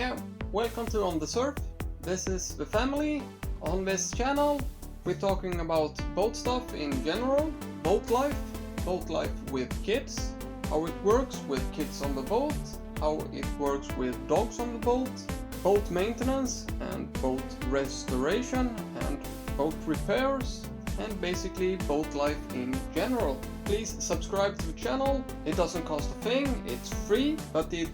Yeah, welcome to On the Surf. This is the family. On this channel we're talking about boat stuff in general, boat life with kids, how it works with kids on the boat, how it works with dogs on the boat maintenance and boat restoration and boat repairs, and basically boat life in general. Please subscribe to the channel. It doesn't cost a thing, it's free, but it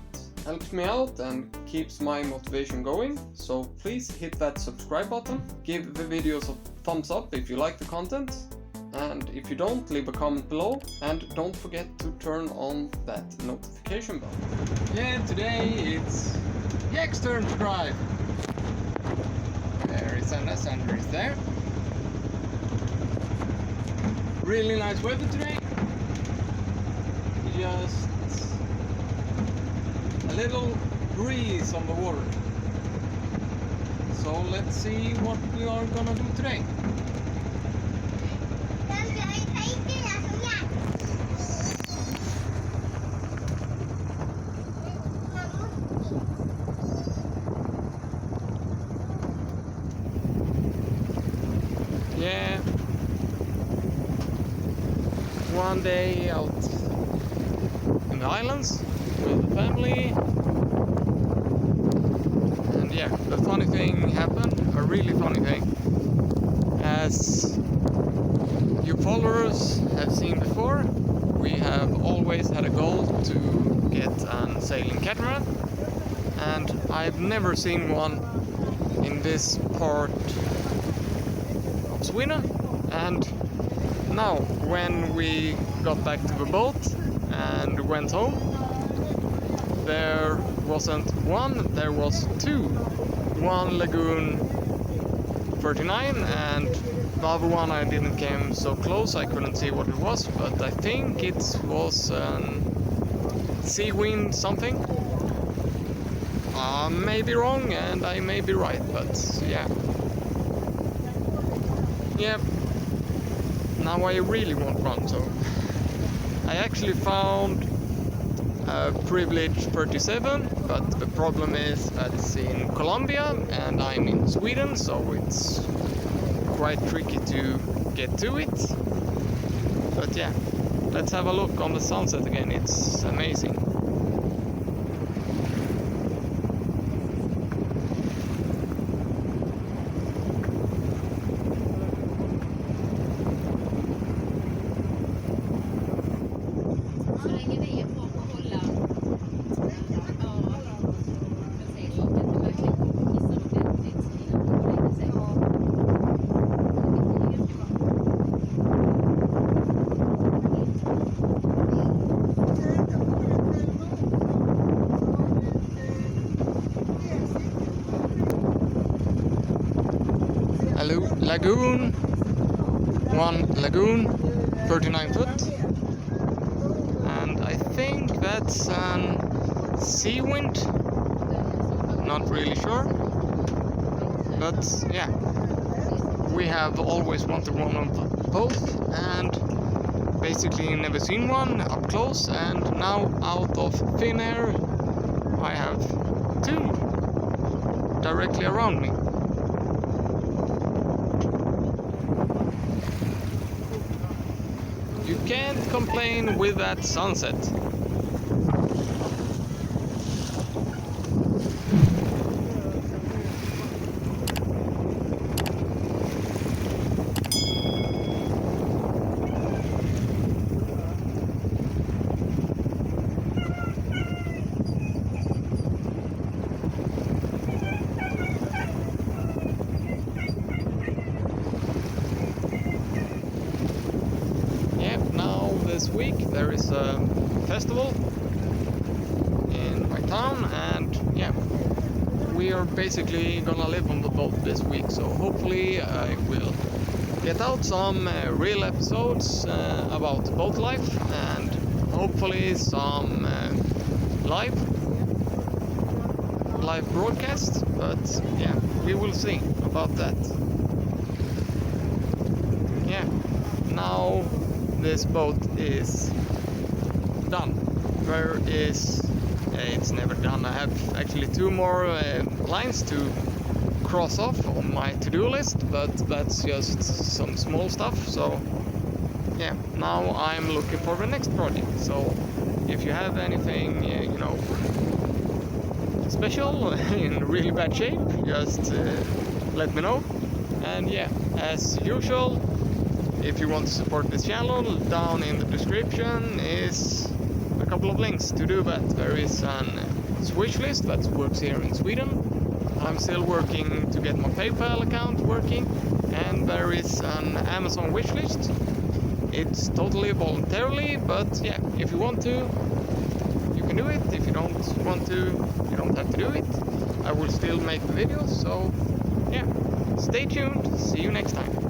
helps me out and keeps my motivation going. So please hit that subscribe button, give the videos a thumbs up if you like the content, and if you don't, leave a comment below, and don't forget to turn on that notification bell. Yeah, today it's Jack's turn to drive. There is Anna, Sandra is there. Really nice weather today. Just a little breeze on the water. So let's see what we are gonna do today. Yeah, one day out in the islands with the family, and yeah, the funny thing happened, a really funny thing. As you followers have seen before, we have always had a goal to get a sailing catamaran, and I've never seen one in this part of Sweden. And now when we got back to the boat and went home, there wasn't one, there was two. One Lagoon 39 and the other one I didn't came so close, I couldn't see what it was, but I think it was Seawind something. I may be wrong and I may be right, but yeah. Yep. Now I really want one, so I actually found a Privilege 37, but the problem is that it's in Colombia and I'm in Sweden, so it's quite tricky to get to it. But yeah, let's have a look on the sunset again, it's amazing. Lagoon, one Lagoon, 39 foot, and I think that's an Seawind, not really sure, but yeah, we have always wanted one of both and basically never seen one up close, and now out of thin air I have two directly around me. You can't complain with that sunset. This week there is a festival in my town, and yeah, we are basically gonna live on the boat this week, so hopefully I will get out some real episodes about boat life, and hopefully some live broadcasts, but yeah, we will see about that. Yeah, now this boat is done. There is It's never done. I have actually 2 more lines to cross off on my to-do list, but that's just some small stuff. So yeah, now I'm looking for the next project. So if you have anything, you know, special in really bad shape, just let me know. And yeah, as usual, if you want to support this channel, down in the description is a couple of links to do that. There is an Swish list that works here in Sweden. I'm still working to get my PayPal account working, and there is an Amazon wish list. It's totally voluntarily, but yeah, if you want to, you can do it. If you don't want to, you don't have to do it. I will still make the videos, so yeah, stay tuned. See you next time.